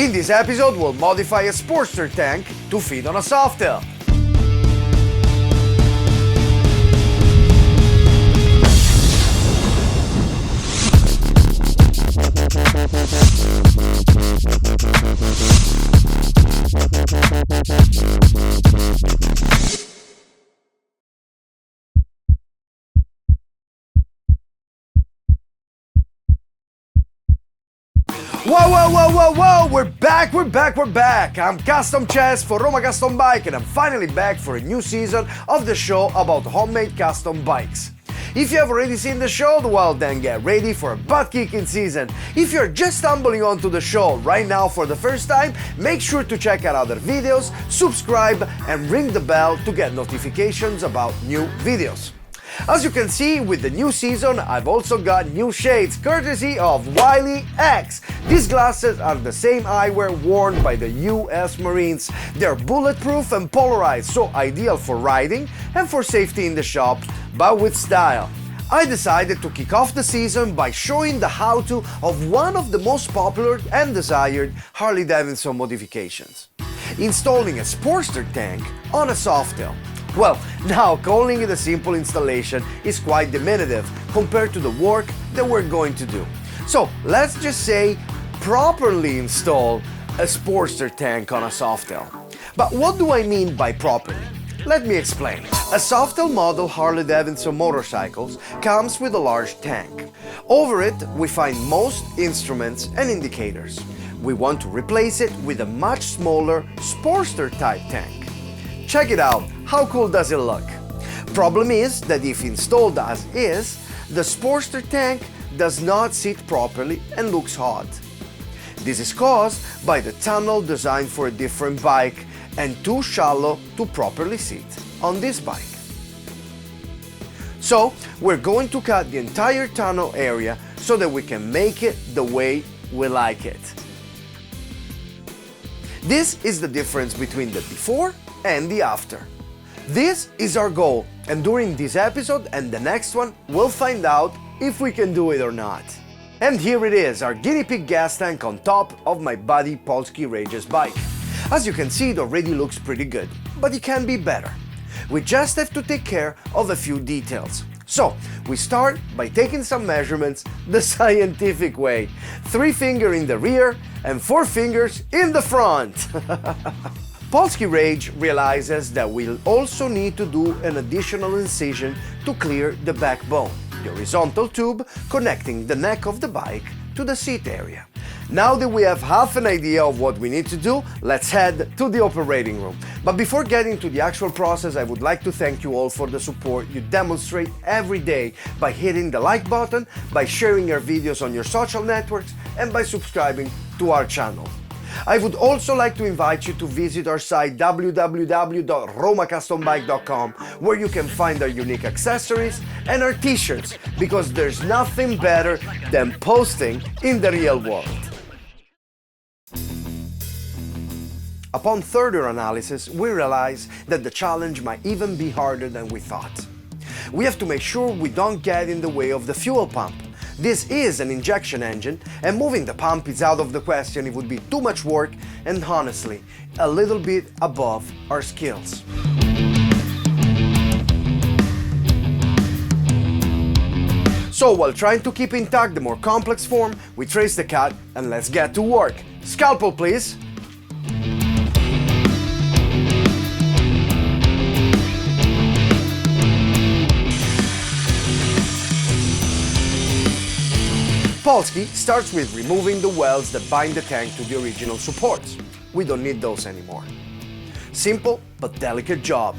In this episode, we'll modify a Sportster tank to fit on a Softail. Whoa! We're back! I'm Custom Chess for Roma Custom Bike, and I'm finally back for a new season of the show about homemade custom bikes. If you have already seen the show, well then get ready for a butt-kicking season. If you're just stumbling onto the show right now for the first time, make sure to check out other videos, subscribe, and ring the bell to get notifications about new videos. As you can see, with the new season, I've also got new shades, courtesy of Wiley X. These glasses are the same eyewear worn by the US Marines. They're bulletproof and polarized, so ideal for riding and for safety in the shop, but with style. I decided to kick off the season by showing the how-to of one of the most popular and desired Harley Davidson modifications: installing a Sportster tank on a Softail. Well, now calling it a simple installation is quite diminutive compared to the work that we're going to do. So let's just say properly install a Sportster tank on a Softail. But what do I mean by properly? Let me explain. A Softail model Harley Davidson motorcycles comes with a large tank. Over it we find most instruments and indicators. We want to replace it with a much smaller Sportster type tank. Check it out, how cool does it look? Problem is that if installed as is, the Sportster tank does not sit properly and looks odd. This is caused by the tunnel designed for a different bike and too shallow to properly sit on this bike. So we're going to cut the entire tunnel area so that we can make it the way we like it. This is the difference between the before and the after. This is our goal, and during this episode and the next one, we'll find out if we can do it or not. And here it is, our guinea pig gas tank on top of my buddy Polski Rage's bike. As you can see, it already looks pretty good, but it can be better. We just have to take care of a few details. So, we start by taking some measurements the scientific way. 3 fingers in the rear and 4 fingers in the front. Polski Rage realizes that we'll also need to do an additional incision to clear the backbone, the horizontal tube connecting the neck of the bike to the seat area. Now that we have half an idea of what we need to do, let's head to the operating room. But before getting to the actual process, I would like to thank you all for the support you demonstrate every day by hitting the like button, by sharing our videos on your social networks, and by subscribing to our channel. I would also like to invite you to visit our site www.romacustomBike.com, where you can find our unique accessories and our t-shirts, because there's nothing better than posting in the real world. Upon further analysis, we realize that the challenge might even be harder than we thought. We have to make sure we don't get in the way of the fuel pump. This is an injection engine, and moving the pump is out of the question. It would be too much work and, honestly, a little bit above our skills. So while trying to keep intact the more complex form, we trace the cut and let's get to work. Scalpel, please. Polski starts with removing the welds that bind the tank to the original supports. We don't need those anymore. Simple but delicate job.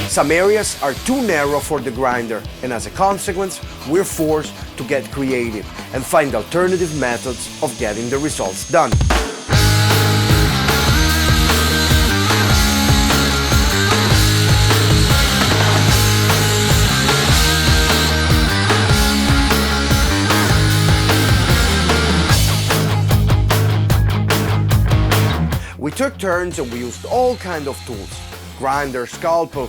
Some areas are too narrow for the grinder, and as a consequence, we're forced to get creative and find alternative methods of getting the results done. We took turns and we used all kinds of tools: grinder, scalpel,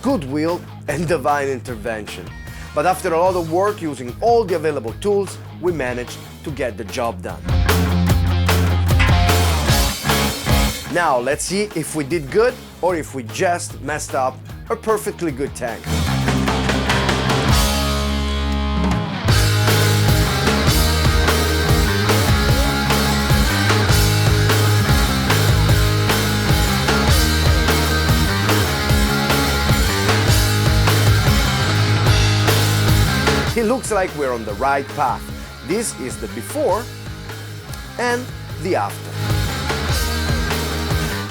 goodwill, and divine intervention. But after a lot of work using all the available tools, we managed to get the job done. Now let's see if we did good or if we just messed up a perfectly good tank. It looks like we're on the right path. This is the before and the after.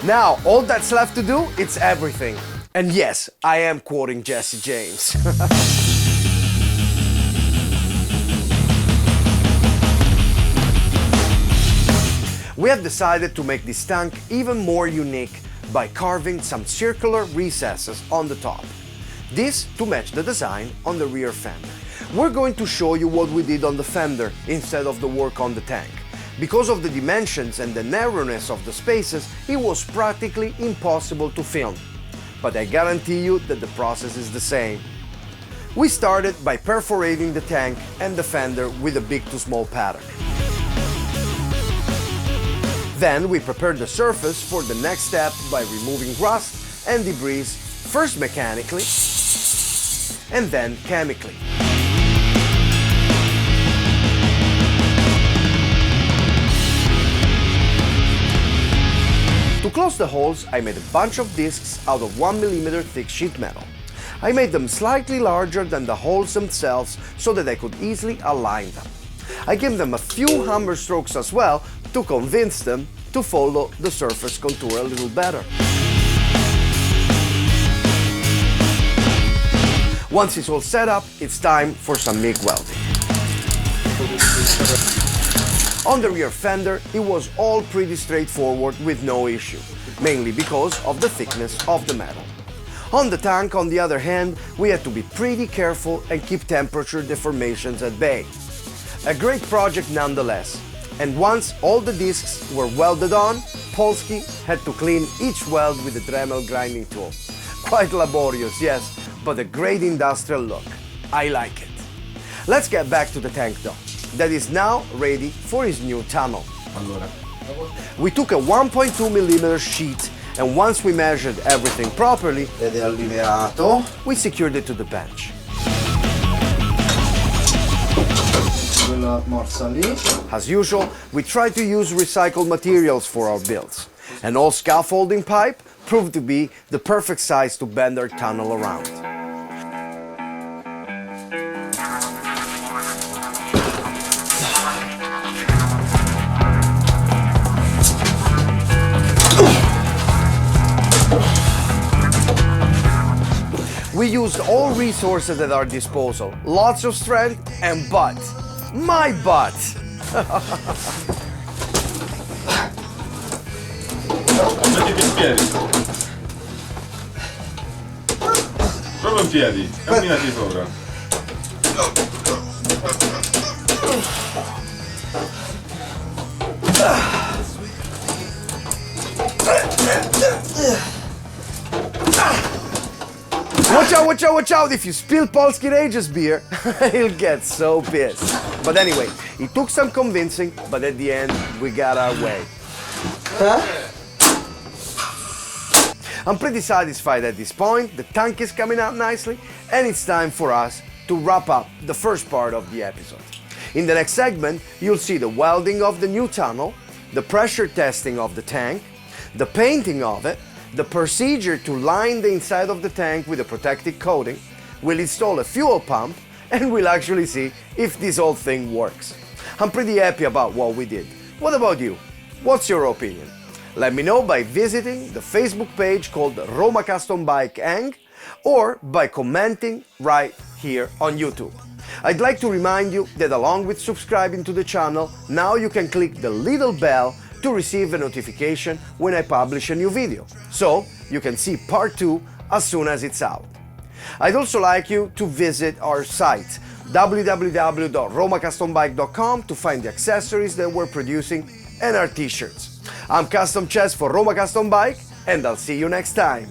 Now, all that's left to do, it's everything. And yes, I am quoting Jesse James. We have decided to make this tank even more unique by carving some circular recesses on the top. This to match the design on the rear fender. We're going to show you what we did on the fender instead of the work on the tank. Because of the dimensions and the narrowness of the spaces, it was practically impossible to film. But I guarantee you that the process is the same. We started by perforating the tank and the fender with a big to small pattern. Then we prepared the surface for the next step by removing rust and debris, first mechanically and then chemically. To close the holes, I made a bunch of discs out of 1 mm thick sheet metal. I made them slightly larger than the holes themselves so that I could easily align them. I gave them a few hammer strokes as well to convince them to follow the surface contour a little better. Once it's all set up, it's time for some MIG welding. On the rear fender, it was all pretty straightforward with no issue, mainly because of the thickness of the metal. On the tank, on the other hand, we had to be pretty careful and keep temperature deformations at bay. A great project nonetheless, and once all the discs were welded on, Polski had to clean each weld with a Dremel grinding tool. Quite laborious, yes, but a great industrial look. I like it. Let's get back to the tank though. That is now ready for his new tunnel. We took a 1.2 mm sheet, and once we measured everything properly, we secured it to the bench. As usual, we tried to use recycled materials for our builds, and all scaffolding pipe proved to be the perfect size to bend our tunnel around. We used all resources at our disposal, lots of strength and butt. My butt! Mettiti in piedi. Proprio in piedi, camminati sopra. Watch out, watch out, watch out! If you spill Polski Rage's beer, he'll get so pissed. But anyway, it took some convincing, but at the end, we got our way. I'm pretty satisfied at this point. The tank is coming out nicely, and it's time for us to wrap up the first part of the episode. In the next segment, you'll see the welding of the new tunnel, the pressure testing of the tank, the painting of it, the procedure to line the inside of the tank with a protective coating. We'll install a fuel pump, and we'll actually see if this whole thing works. I'm pretty happy about what we did. What about you? What's your opinion? Let me know by visiting the Facebook page called Roma Custom Bike Eng, or by commenting right here on YouTube. I'd like to remind you that along with subscribing to the channel, now you can click the little bell to receive a notification when I publish a new video, so you can see part 2 as soon as it's out. I'd also like you to visit our site www.romacustomBike.com to find the accessories that we're producing and our t-shirts. I'm Custom Chess for Roma Custom Bike, and I'll see you next time.